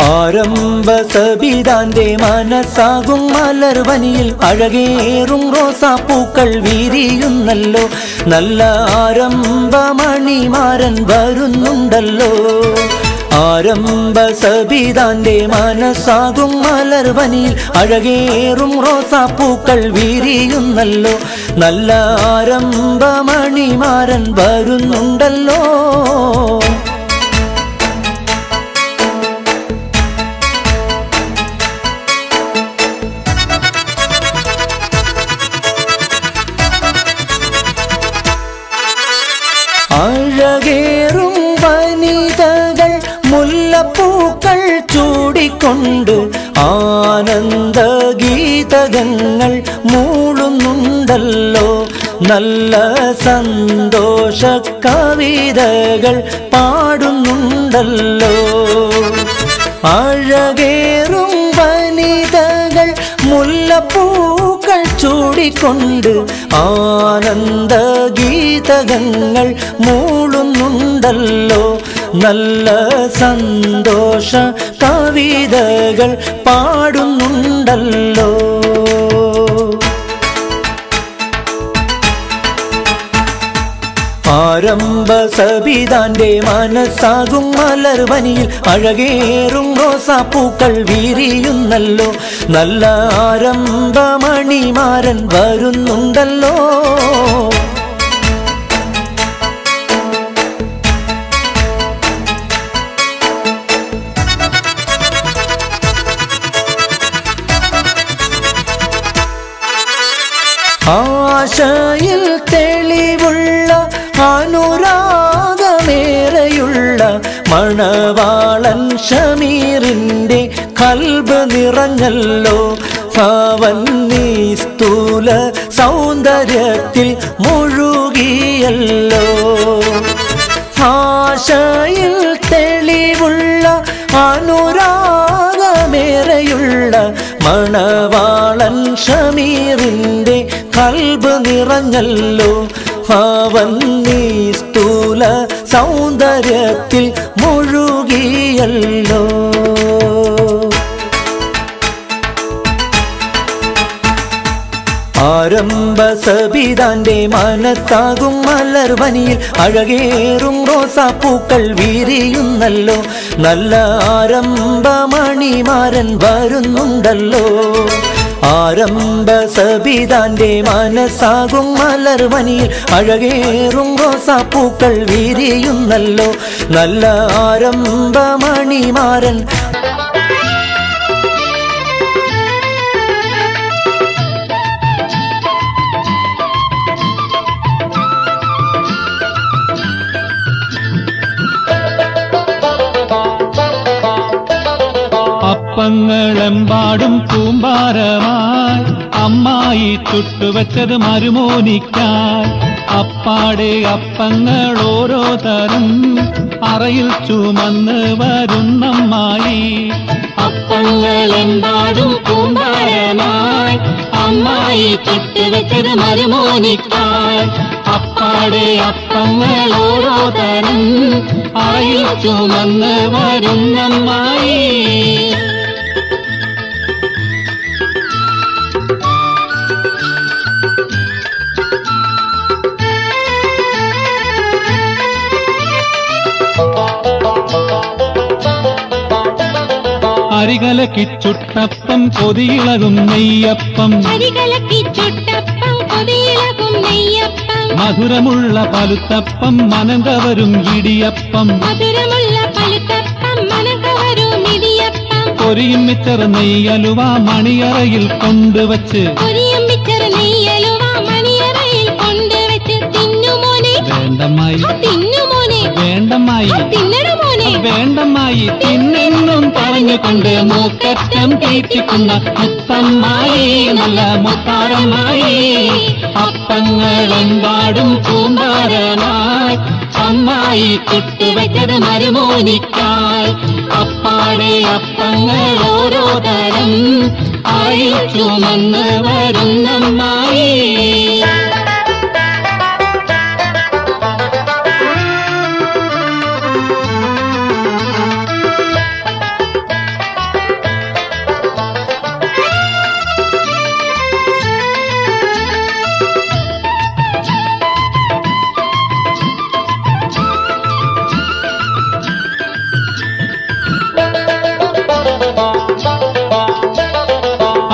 ആരംഭ സബിതാന്റെ മനസ്സാകും മലർവനിയിൽ അഴകേറും റോസാപ്പൂക്കൾ വിരിയുന്നല്ലോ. നല്ല ആരംഭമണിമാരൻ വരുന്നുണ്ടല്ലോ. ആരംഭ സബിതാന്റെ മനസ്സാകും മലർവനിയിൽ അഴകേറും റോസാപ്പൂക്കൾ വിരിയുന്നല്ലോ. നല്ല ആരംഭമണിമാരൻ വരുന്നുണ്ടല്ലോ. അഴകേറും വനിതകൾ മുല്ലപ്പൂക്കൾ ചൂടിക്കൊണ്ട് ആനന്ദഗീതകങ്ങൾ മൂളുന്നുണ്ടല്ലോ. നല്ല സന്തോഷ കവിതകൾ പാടുന്നുണ്ടല്ലോ. അഴകേറും വനിതകൾ മുല്ലപ്പൂക്കൾ ചൂടിക്കൊണ്ട് ആനന്ദഗീതകങ്ങൾ മൂളുന്നുണ്ടല്ലോ. നല്ല സന്തോഷ കവിതകൾ പാടുന്നുണ്ടല്ലോ. ആരംഭ സബിതാന്റെ മനസ്സാകും മലർവനിയിൽ അഴകേറും റോസാപ്പൂക്കൾ വിരിയുന്നല്ലോ. നല്ല ആരംഭമണിമാരൻ വരുന്നുണ്ടല്ലോ. ആശയിൽ തെളിവുള്ള അനുരാഗമേറെയുള്ള മണവാളൻ ഷമീറിൻ്റെ കൽബ് നിറഞ്ഞല്ലോ. അവൻ നിസ്തുല സൗന്ദര്യത്തിൽ മുഴുകിയല്ലോ. ആശയിൽ തെളിവുള്ള അനുരാഗമേറെയുള്ള മണവാളൻ ഷമീറിൻ്റെ കൽബ് നിറഞ്ഞല്ലോ. അവൻ നിസ്തുല സൗന്ദര്യത്തിൽ മുഴുകിയല്ലോ. ആരംഭ സബിതാന്റെ മനസ്സാകും മലർവനിയിൽ അഴകേറും റോസാപ്പൂക്കൾ വിരിയുന്നല്ലോ. നല്ല ആരംഭമണിമാരൻ വരുന്നുണ്ടല്ലോ. ആരംഭ സബിതാന്റെ മനസ്സാകും മലർവനിയിൽ അഴകേറും റോസാപ്പൂക്കൾ വിരിയുന്നല്ലോ. നല്ല ആരംഭമണിമാരൻ അപ്പങ്ങളെമ്പാടും കൂമ്പാരമായി അമ്മായി ചുട്ടുവച്ചത് മരുമോനിക്കായി. അപ്പാടെ അപ്പങ്ങൾ ഓരോ തരം അറയിൽ ചുമന്ന് വരുന്നമ്മായി. അപ്പങ്ങളെമ്പാടും കൂമ്പാരമായി അമ്മായി ചുട്ടുവച്ചത് മരുമോനിക്കായി. അപ്പാടെ അപ്പങ്ങൾ ഓരോ തരം അറയിൽ ചുമന്ന് വരുന്നമ്മായി. അരികലക്കി ചുട്ടപ്പം കൊതിയിളകും നെയ്യപ്പം. മധുരമുള്ള പലുത്തപ്പം മനങ്കവരും ഇടിയപ്പം. പൊരിയും മിച്ചർ നെയ്യലുവ മണിയറയിൽ കൊണ്ടുവച്ച്. വേണ്ടമ്മായി വേണ്ടമ്മായി വേണ്ടമ്മായി തിന്നെന്നും പറഞ്ഞുകൊണ്ട് മൂക്കറ്റം തീറ്റിക്കുന്ന മുത്തമ്മായി, നല്ല മുത്താരമ്മായി. അപ്പങ്ങളെമ്പാടും കൂമ്പാരമായി അമ്മായി ചുട്ടുവച്ചത് മരുമോനിക്കായി. അപ്പാടെ അപ്പങ്ങൾ ഓരോ തരം ആയി ചുമന്ന് വരുന്നമ്മായി.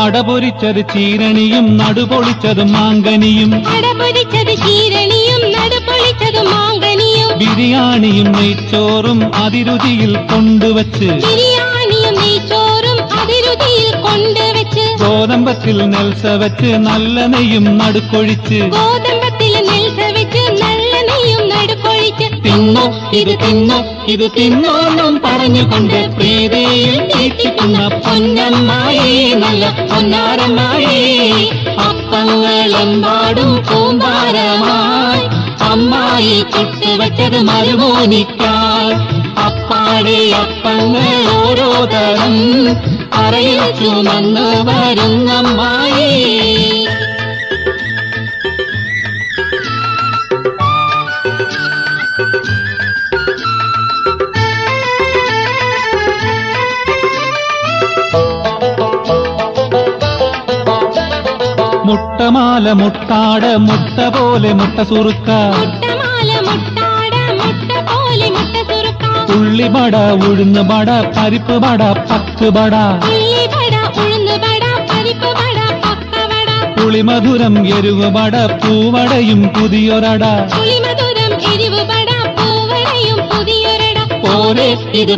അടപൊരിച്ചത് ചീരണിയും നടുപൊളിച്ചത് മാങ്കനിയും അടപൊരിച്ചത് ചീരണിയും നടുപൊളിച്ചത് മാങ്കനിയും ബിരിയാണിയും നെയ്ച്ചോറും അതിരുചിയിൽ കൊണ്ടുവച്ച് ബിരിയാണിയും നെയ്ച്ചോറും അതിരുചിയിൽ കൊണ്ടുവച്ച് ഗോതമ്പത്തിൽ നെൽസ വെച്ച് നല്ല നെയ്യും നടുക്കൊഴിച്ച് ഗോതമ്പത്തിൽ നെൽസ വെച്ച് നല്ല നെയ്യും നടുക്കൊഴിച്ച് തിന്നോ ഇത് തിന്നോ ഇത് തിന്നോന്നും പറഞ്ഞുകൊണ്ട് പ്രീതിയിൽ തീറ്റിക്കുന്ന പൊന്നമ്മായി നല്ല പൊന്നാരമ്മായി അപ്പങ്ങളെമ്പാടും കൂമ്പാരമായി അമ്മായി ചുട്ടുവച്ചത് മരുമോനിക്കായി അപ്പാടെ അപ്പങ്ങൾ ഓരോ തരം അറയിൽ ചുമന്ന് വരുന്നമ്മായി മുട്ടമാല മുട്ടാട് മുട്ട പോലെ മുട്ട സുറുക്ക മുട്ടമാല മുട്ടാട മുട്ട പോലെ മുട്ട സുറുക്ക ഉള്ളിവട ഉഴുന്ന് വട പരിപ്പ് വട പക്ക് വട ഉള്ളിവട ഉഴുന്ന് വട പരിപ്പ് വട പക്കവട പുളിമധുരം എരിവ് വട പൂവടയും പുതിയൊരട പുളിമധുരം എരിവ് വട പൂവടയും പുതിയൊരട പോരെ ഇത്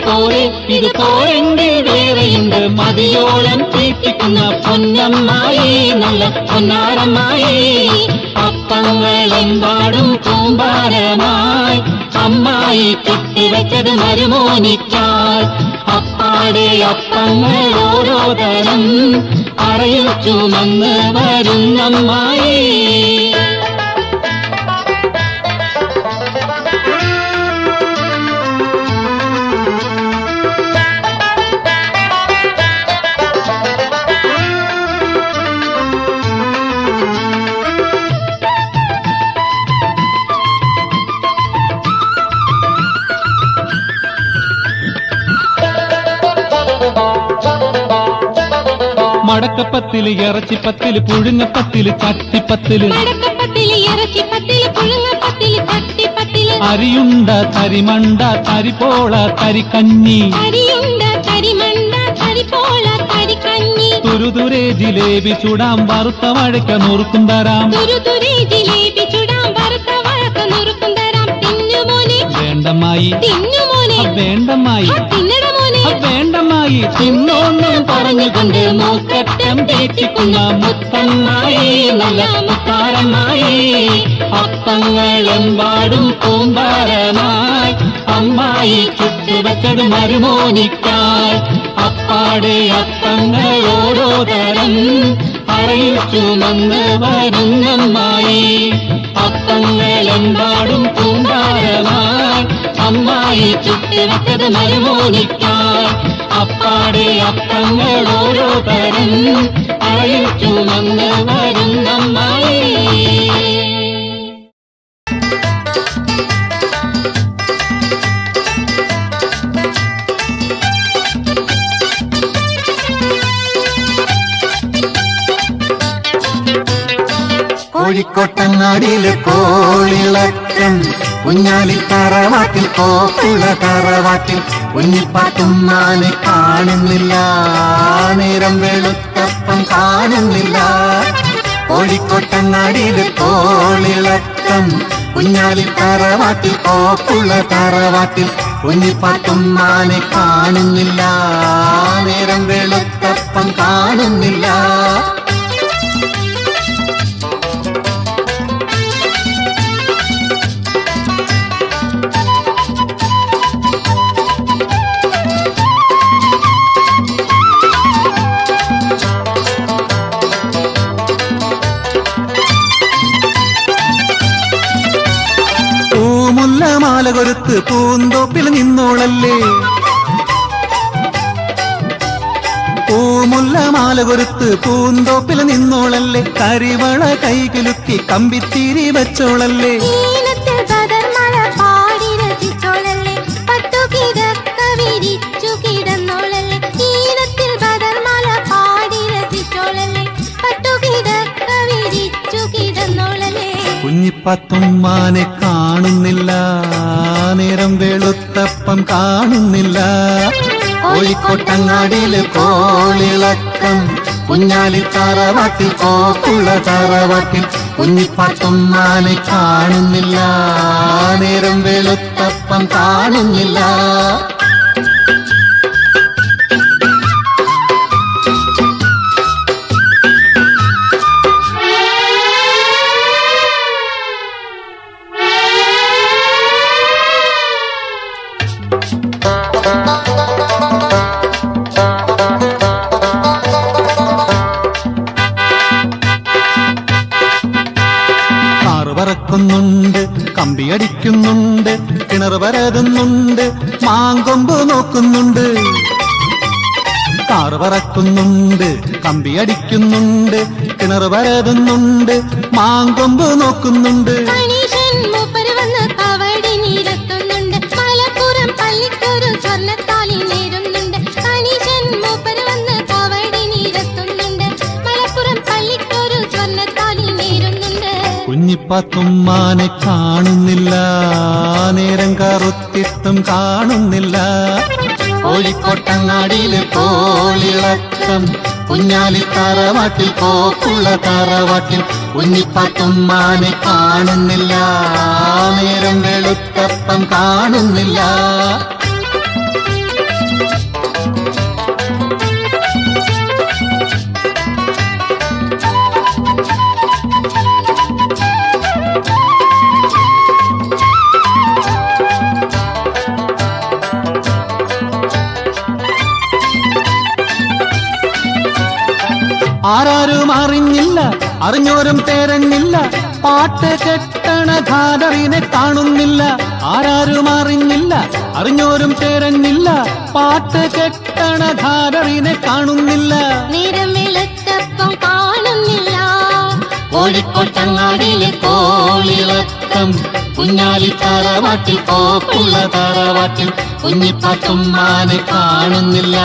പോരെങ്കിൽ വേറെയുണ്ട് മതിയോളം തീറ്റിക്കുന്ന പൊന്നമ്മായി നല്ല പൊന്നാരമ്മായി അപ്പങ്ങളെമ്പാടും കൂമ്പാരമായി അമ്മായി ചുട്ടുവച്ചത് മരുമോനിക്കായി അപ്പാടെ അപ്പങ്ങൾ ഓരോ തരം അറയിൽ ചുമന്ന് വരുന്നമ്മായി മടക്കപ്പത്തില് ഇറച്ചിപ്പത്തില് പുഴുങ്ങപ്പത്തില് ചട്ടിപ്പത്തില് മടക്കപ്പത്തില് ഇറച്ചിപ്പത്തില് പുഴുങ്ങപ്പത്തില് ചട്ടിപ്പത്തില് അരിയുണ്ട തരിമണ്ട തരിപ്പോള തരിക്കഞ്ഞി അരിയുണ്ട തരിമണ്ട തരിപ്പോള തരിക്കഞ്ഞി തുരുതുരെ ജിലേബി ചൂടാം വറുത്ത വഴക്ക നുറുക്കും തരാം തുരുതുരെ ജിലേബി ചുടാം വറുത്ത വഴക്ക നുറുക്കും തരാം തിന്നുമോനെ വേണ്ടമ്മായി തിന്നുമോനെ വേണ്ടമ്മായി തിന്നടമോനെ വേണ്ടമ്മായി തിന്നോന്നും പറഞ്ഞുകൊണ്ട് മൂക്കറ്റം തേറ്റിക്കുന്ന മുത്തമ്മായി നല്ല മുത്താരമ്മായി അപ്പങ്ങളെമ്പാടും കൂമ്പാരമായി അമ്മായി ചുട്ടുവച്ചത് മരുമോനിക്കായി അപ്പാടെ അപ്പങ്ങൾ ഓരോ തരം അറയിൽ ചുമന്ന് വരുന്നമ്മായി അപ്പങ്ങളെമ്പാടും കൂമ്പാരമായി അമ്മായി ചുട്ടുവച്ചത് മരുമോനിക്കായി അപ്പാടെ അപ്പങ്ങൾ ഓരോ തരം അറയിൽ ചുമന്ന് വരുന്നമ്മായി കോഴിക്കോട്ടങ്ങാടിയിലെ കോളിളക്കം കുഞ്ഞാലി തറവാട്ടിൽ കോപ്പുള്ള തറവാട്ടിൽ കുഞ്ഞിപ്പാത്തുമ്മാനെ കാണുന്നില്ല നേരം വെളുത്തപ്പം കാണുന്നില്ല കോഴിക്കോട്ടങ്ങാടിയിലെ കോളിളക്കം കുഞ്ഞാലി തറവാട്ടിൽ കോപ്പുള്ള തറവാട്ടിൽ കുഞ്ഞിപ്പാത്തുമ്മാനെ കാണുന്നില്ല നേരം വെളുത്തപ്പം കാണുന്നില്ല മാല കൊരുത്ത് പൂന്തോപ്പിൽ നിന്നോളല്ലേ പൂമുല്ല മാല കൊരുത്ത് പൂന്തോപ്പിൽ നിന്നോളല്ലേ കരിവള കൈകിലുക്കി കമ്പിത്തിരി വെച്ചോളല്ലേ കുഞ്ഞിപ്പത്തുമ്മാനെ കാണുന്നില്ല നേരം വെളുത്തപ്പം കാണുന്നില്ല കോഴിക്കോട്ടങ്ങാടിയിലെ കോളിളക്കം കുഞ്ഞാലി തറവാട്ടിൽ കോപ്പുള്ള തറവാട്ടിൽ കുഞ്ഞിപ്പാത്തുമ്മാനെ കാണുന്നില്ല, നേരം വെളുത്തപ്പം കാണുന്നില്ല. പറക്കുന്നുണ്ട്, കമ്പിയടിക്കുന്നുണ്ട്, കിണർ പരതുന്നുണ്ട്, മാങ്കൊമ്പ് നോക്കുന്നുണ്ട്. കാറ് പറക്കുന്നുണ്ട്, കമ്പിയടിക്കുന്നുണ്ട്, കിണർ പരതുന്നുണ്ട്, മാങ്കൊമ്പ് നോക്കുന്നുണ്ട്. കുഞ്ഞിപ്പാത്തുമ്മാനെ കാണുന്നില്ല, നേരം കറുത്തിട്ടും കാണുന്നില്ല. കോഴിക്കോട്ടങ്ങാടിയിലെ കോളിളക്കം, കുഞ്ഞാലി തറവാട്ടിൽ കോപ്പുള്ള തറവാട്ടിൽ കുഞ്ഞിപ്പാത്തുമ്മാനെ കാണുന്നില്ല, നേരം വെളുത്തപ്പം കാണുന്നില്ല. ആരാരും അറിഞ്ഞില്ല, അറിഞ്ഞോരും തെരഞ്ഞില്ല, പാട്ട് കെട്ടണ ഖാദറിനെ കാണുന്നില്ല. ആരാരും അറിഞ്ഞില്ല, അറിഞ്ഞോരും തെരഞ്ഞില്ല, പാട്ട് കെട്ടണ ഖാദറിനെ കാണുന്നില്ല. നേരം വെളുത്തപ്പം കാണുന്നില്ല. കോഴിക്കോട്ടങ്ങാടിയിലെ കോളിളക്കം, കുഞ്ഞാലി തറവാട്ടിൽ കോപ്പുള്ള തറവാട്ടിൽ കുഞ്ഞിപ്പാത്തുമ്മാനെ കാണുന്നില്ല,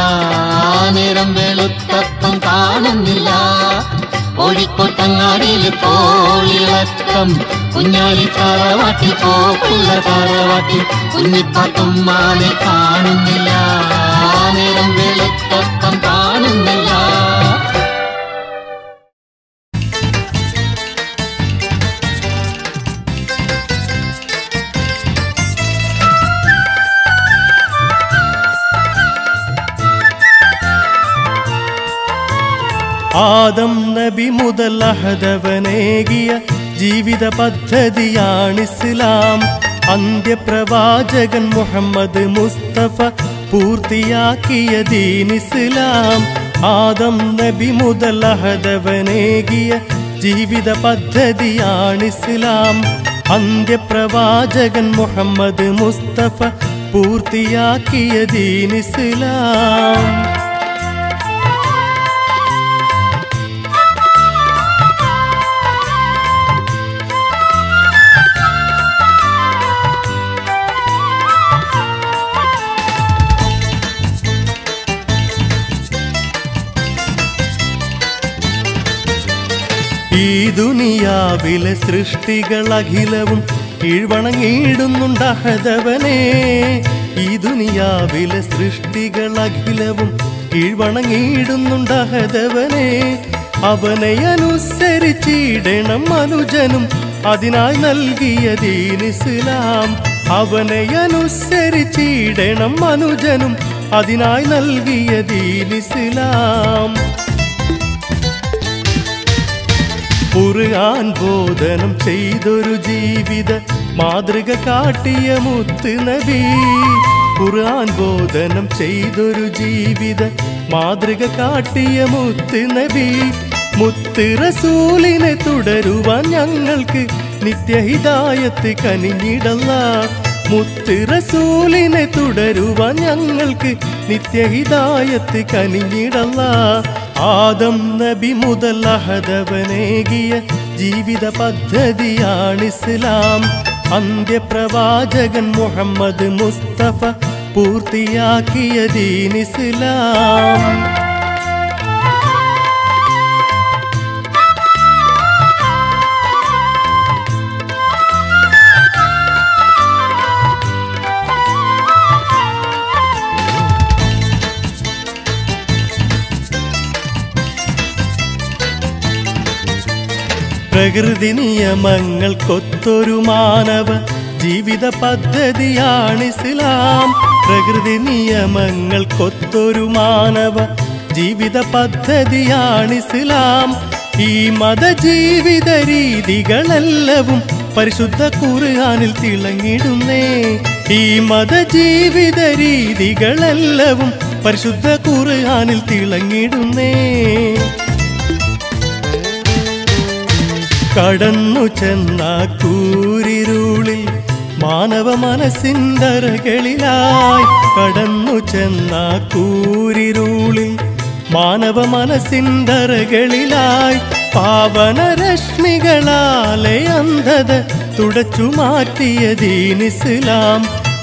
നേരം വെളുത്തപ്പം കാണുന്നില്ല. കോഴിക്കോട്ടങ്ങാടിയിലെ കോളിളക്കം, കുഞ്ഞാലി തറവാട്ടിൽ കോപ്പുള്ള തറവാട്ടിൽ കുഞ്ഞിപ്പാത്തുമ്മാനെ കാണുന്നില്ല, നേരം വെളുത്തപ്പം കാണുന്നില്ല. ആദം നബി മുതൽ അഹദവനേകിയ ജീവിത പദ്ധതിയാണിസ്ലാം. അന്ത്യപ്രവാചകൻ മുഹമ്മദ് മുസ്തഫ പൂർത്തിയാക്കിയ ദീനിസ്ലാം. ആദം നബി മുതൽ അഹദവനേകിയ ജീവിത പദ്ധതിയാണിസ്ലാം. അന്ത്യപ്രവാചകൻ മുഹമ്മദ് മുസ്തഫ പൂർത്തിയാക്കിയ ദീനിസ്ലാം. ഈ ദുനിയാവിലെ സൃഷ്ടികളഖിലവും കീഴ്വണങ്ങിയിടുന്നുണ്ട് അഹദവനെ. ഈ ദുനിയാവിലെ സൃഷ്ടികളഖിലവും കീഴ്വണങ്ങിയിടുന്നുണ്ട് അഹദവനെ. അവനെ അനുസരിച്ചിടണം മനുജനും അതിനായി നൽകിയ ദീനിസ്ലാം. അവനെ അനുസരിച്ചിടണം മനുജനും അതിനായി നൽകിയ ദീനിസ്ലാം. ഖുർആൻ ബോധനം ചെയ്തൊരു ജീവിത മാതൃക കാട്ടിയ മുത്ത് നബി. ഖുർആൻ ബോധനം ചെയ്തൊരു ജീവിത മാതൃക കാട്ടിയ മുത്ത് നബി. മുത്ത് റസൂലിനെ തുടരുവാൻ ഞങ്ങൾക്ക് നിത്യഹിദായത്ത് കനിഞ്ഞിടല്ലാ. മുത്ത് റസൂലിനെ തുടരുവാൻ ഞങ്ങൾക്ക് നിത്യഹിദായത്ത് കനിഞ്ഞിടല്ലാ. ആദം നബി മുതൽ അഹദവനേകിയ ജീവിത പദ്ധതിയാണിസ്ലാം. അന്ത്യപ്രവാചകൻ മുഹമ്മദ് മുസ്തഫ പൂർത്തിയാക്കിയ ദീനിസ്ലാം. പ്രകൃതി നിയമങ്ങൾക്കൊത്തൊരു മാനവ ജീവിത പദ്ധതിയാണിസ്ലാം. പ്രകൃതി നിയമങ്ങൾക്കൊത്തൊരു മാനവ ജീവിത പദ്ധതിയാണിസ്ലാം. ഈ മതജീവിത രീതികളെല്ലവും പരിശുദ്ധ ഖുർആനിൽ തിളങ്ങിടുന്നേ. ഈ മതജീവിത രീതികളെല്ലവും പരിശുദ്ധ ഖുർആനിൽ തിളങ്ങിടുന്നേ. കടന്നു ചെന്ന കൂരിരുളിൽ മാനവ മനസ്സിന്തറകളിലായി. കടന്നു ചെന്ന കൂരിരുളിൽ മാനവ മനസ്സിന്തറകളിലായി. പാവനരശ്മികളാലെ അന്ധത തുടച്ചു മാറ്റിയ ദീനിസ്ലാം.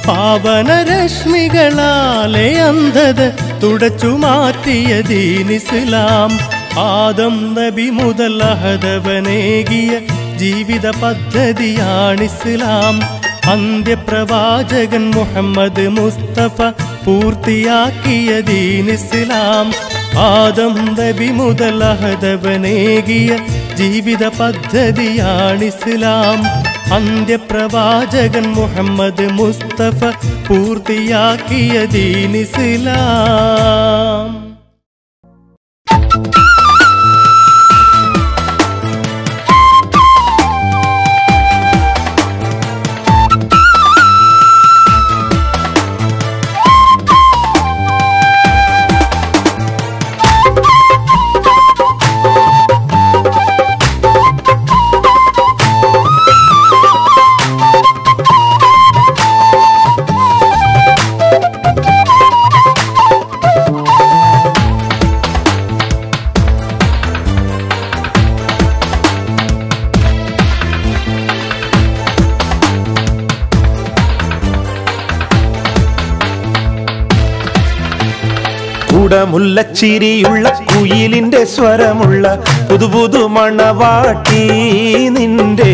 പാവനരശ്മികളാലെ അന്ധത തുടച്ചു മാറ്റിയ ദീനിസ്ലാം. ആദം നബി മുതൽ അഹദവനേകിയ ജീവിത പദ്ധതിയാണിസ്ലാം. അന്ത്യപ്രവാചകൻ മുഹമ്മദ് മുസ്തഫ പൂർത്തിയാക്കിയ ദീനിസ്ലാം. ആദം നബി മുതൽ അഹദവനേകിയ ജീവിത പദ്ധതിയാണിസ്ലാം. അന്ത്യപ്രവാചകൻ മുഹമ്മദ് മുസ്തഫ പൂർത്തിയാക്കിയ ദീനിസ്ലാം. മുല്ലച്ചിരിയുള്ള കുയിലിന്റെ സ്വരമുള്ള പുതുപുതു മണവാട്ടി നിന്റെ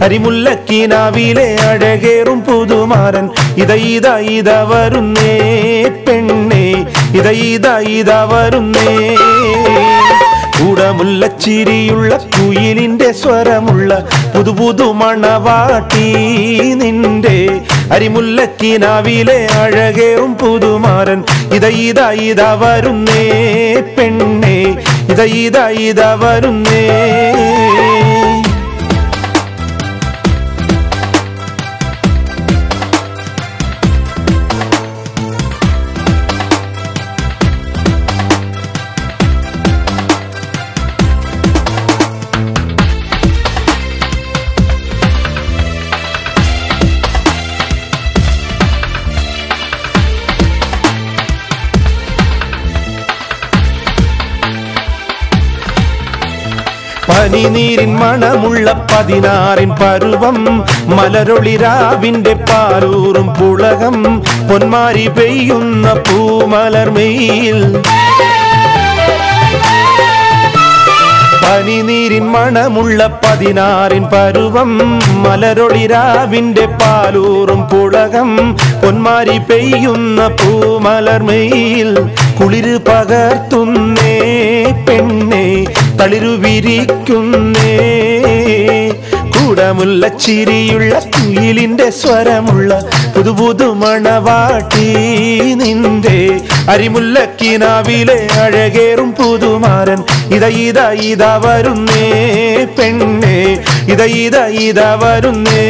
അരിമുല്ലക്കിനാവിലെ അഴകേറും പുതുമാരൻ ഇത വരുന്നേ പെണ്ണേ ഇത വരുന്നേ. കൂടമുല്ലച്ചിരിയുള്ള കുയിലിന്റെ സ്വരമുള്ള പുതുപുതു മണവാട്ടി നിന്റെ അരിമുല്ലക്കിനാവിലെ അഴകേറും പുതുമാരൻ ഇത വരുന്നേ പെണ്ണേ ഇത വരുന്നേ. പനിനീരിൻ മണമുള്ള 16 പരുവം മലരൊളിരാവിന്റെ പാലൂറും പുളകം പൊന്മാരി പെയ്യുന്ന പൂമലർമയിൽ. പനിനീരിൻ മണമുള്ള 16 പരുവം മലരൊളിരാവിന്റെ പാലൂറും പുളകം പൊന്മാരി പെയ്യുന്ന പൂമലർമയിൽ. കുളിര് പകർത്തുന്നേ പെണ്ണേ തളിരു വിരിക്കുന്നേ. കൂടമുല്ലച്ചിരിയുള്ള കുയിലിന്റെ സ്വരമുള്ള പുതുപുതു മണവാട്ടി നിന്റെ അരിമുല്ലക്കിനാവിലെ അഴകേറും പുതുമാരൻ ഇത വരുന്നേ പെണ്ണേ ഇത വരുന്നേ.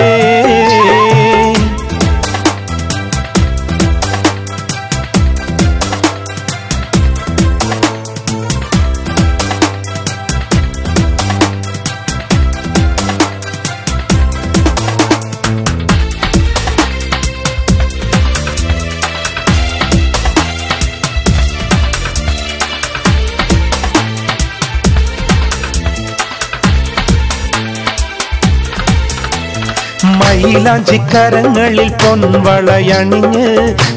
മൈലാഞ്ചിക്കരങ്ങളിൽ പൊൻവളയണിഞ്ഞ്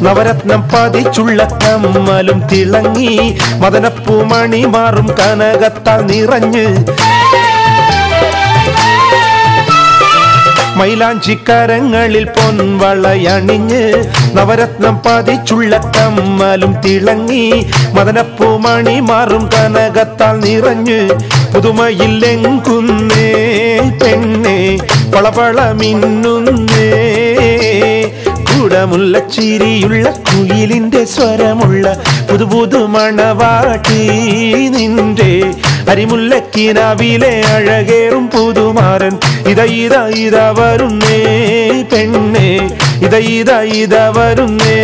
നവരത്നം പതിച്ചുള്ള കമ്മലും തിളങ്ങി മദനപ്പൂമണി മാറും കനകത്താൽ നിറഞ്ഞ് മൈലാഞ്ചിക്കരങ്ങളിൽ പൊൻവളയണിഞ്ഞ് നവരത്നം പതിച്ചുള്ള കമ്മലും തിളങ്ങി മദനപ്പൂമണി മാറും കനകത്താൽ നിറഞ്ഞ് പുതുമയില്ലെങ്കുന്നേ പെണ്ണേ പളപള മിന്നുന്നേ കൂടമുള്ള ചിരിയുള്ള കുയിലിന്റെ സ്വരമുള്ള പുതുപുതു മണവാട്ടി നിന്റെ അരിമുല്ലക്കിനാവിലെ അഴകേറും പുതുമാരൻ ഇത വരുന്നേ പെണ്ണേ ഇത വരുന്നേ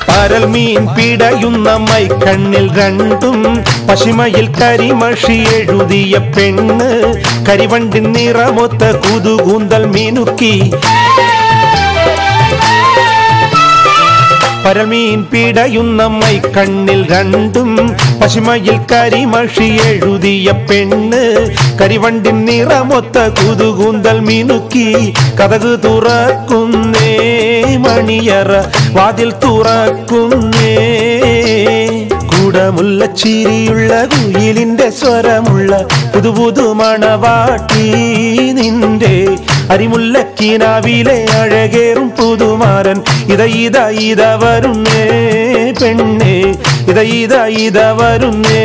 പരൽ മീൻ പിടയുന്ന മൈക്കണ്ണിൽ രണ്ടും പശിമയിൽ കരിമഷി എഴുതിയ പെണ്ണ് കരിവണ്ടിൻ നിറമൊത്ത കുതുകൂന്തൽ മീനുക്കി പരമീൻ പിടയുന്ന മൈക്കണ്ണിൽ രണ്ടും പശിമയിൽ കരിമഷി എഴുതിയ പെണ്ണ് കരിവണ്ടിൻ നിറമൊത്ത കുതുകൂന്തൽ മീനുക്കി കതക് തുറക്കുന്നേ മണിയറ വാതിൽ തുറക്കുന്നേ കൂടമുള്ള ചിരിയുള്ള കുയിലിന്റെ സ്വരമുള്ള പുതുപുതു മണവാട്ടി നിന്റെ അരിമുല്ലക്കിനാവിലെ അഴകേറും പുതുമാരൻ ഇത വരുന്നേ പെണ്ണേ ഇത വരുന്നേ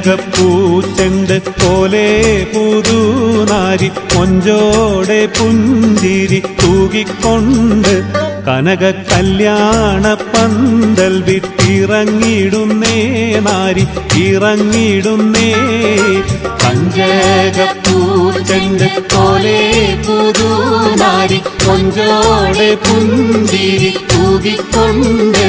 ജഗപ്പൂച്ചെണ്ട് പോലെ പുതുനാരി കൊഞ്ചോടെ പുഞ്ചിരി തൂകിക്കൊണ്ട് കനക കല്യാണ പന്തൽ വിട്ടിറങ്ങിടുന്നേ നാരി ഇറങ്ങിടുന്നേ പഞ്ചകപ്പൂച്ചെണ്ട് പോലെ പുതുനാരി കൊഞ്ചോടെ പുഞ്ചിരി തൂകിക്കൊണ്ട്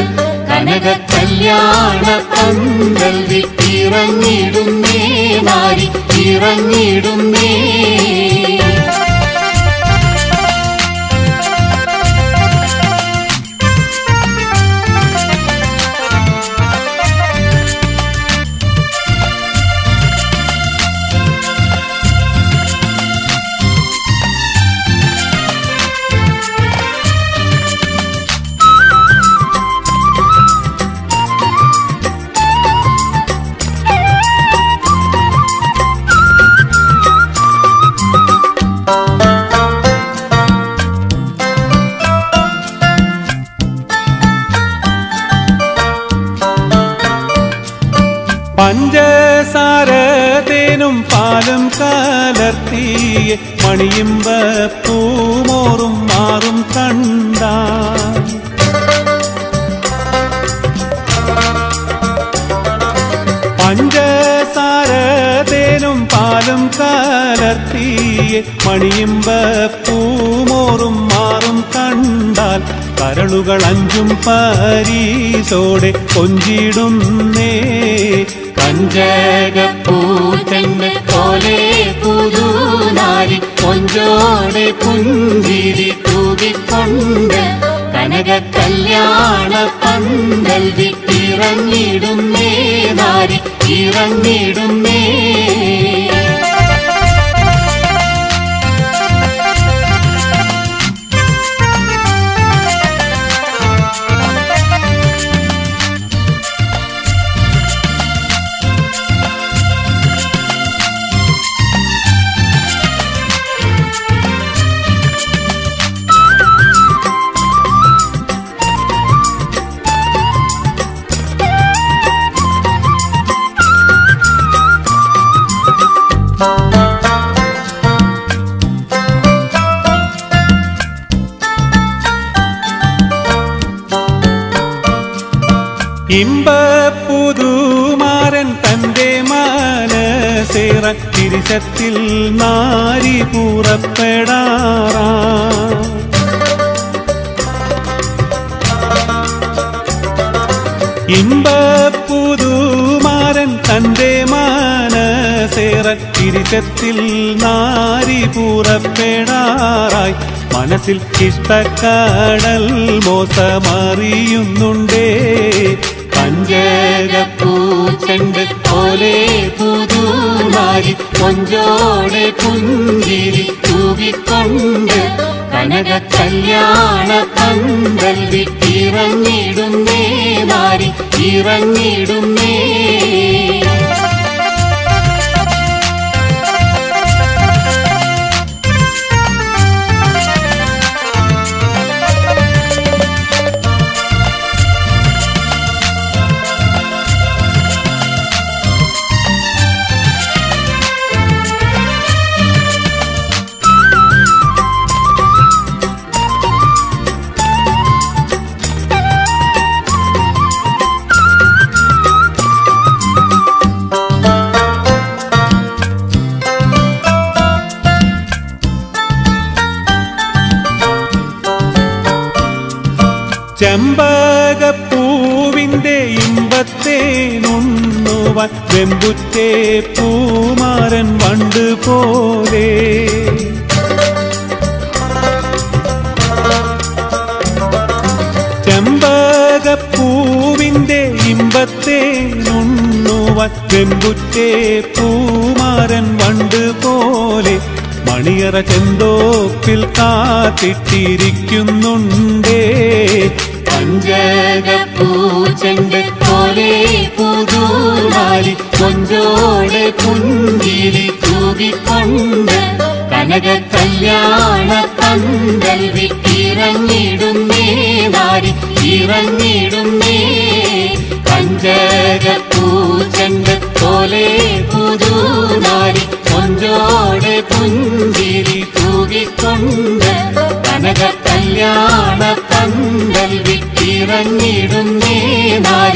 കനക കല്യാണ പന്തൽ വിട്ടിറങ്ങിടുന്നേ നാരി ഇറങ്ങിടുന്നേ പഞ്ചസാരതേനും പാലും കലർത്തിയ മണിയുമ്പ പൂമോറും മാറും കണ്ട പഞ്ചസാരതേനും പാലും കലർത്തിയ മണിയുമ്പ പൂമോറും മാറും കണ്ടാൽ കരളുകൾ അഞ്ചും പരീസോടെ കൊഞ്ചിടുന്നേ പഞ്ചകപ്പൂച്ചെണ്ട് പോലെ പുതുനാരി കൊഞ്ചോടെ പുഞ്ചിരി തൂകിക്കൊണ്ട് കനക കല്യാണ പന്തൽ വിട്ടിറങ്ങിടുന്നേ നാരി ഇറങ്ങിടുന്നേ ഇമ്പപ്പുതുമാരൻ തന്റെ മനസേറ തിരിശത്തിൽ നാരി പുറപ്പെടാറാ ഇമ്പപ്പുതുമാരൻ തന്റെ മനസേറ തിരിശത്തിൽ നാരി പുറപ്പെടാറായി മനസ്സിൽ ഇഷ്ടക്കടൽ മോസമറിയുന്നുണ്ടേ പഞ്ചകപ്പൂച്ചെണ്ട് പോലെ പുതുനാരി കൊഞ്ചോടെ പുഞ്ചിരി തൂകിക്കൊണ്ട് കനക കല്യാണ പന്തൽ വിട്ടിറങ്ങിടുന്നേ നാരി ഇറങ്ങിടുന്നേ ചെമ്പകപ്പൂവിന്റെ ഇമ്പത്തെ നുണ്ണുവാൻ വെമ്പുറ്റേ പൂമാരൻ വണ്ട് പോലെ ചെമ്പകപ്പൂവിന്റെ ഇമ്പത്തെ നുണ്ണുവാൻ വെമ്പുറ്റേ പൂമാരൻ വണ്ട് പോലെ മണിയറ ചെന്തോപ്പിൽ കാത്തിട്ടിരിക്കുന്നുണ്ടേ പഞ്ചകപ്പൂച്ചെണ്ട് പോലെ പുതുനാരി കൊഞ്ചോടെ പുഞ്ചിരി തൂകിക്കൊണ്ട് കനക കല്യാണ പന്തൽ വിട്ടിറങ്ങിടുന്നേ നാരി ഇറങ്ങിടുന്നേ പഞ്ചകപ്പൂച്ചെണ്ട് പോലെ പുതുനാരി കൊഞ്ചോടെ പുഞ്ചിരി തൂകിക്കൊണ്ട് കനക കല്യാണ പന്തൽ വിട്ടിറങ്ങിടുന്നേ നാരി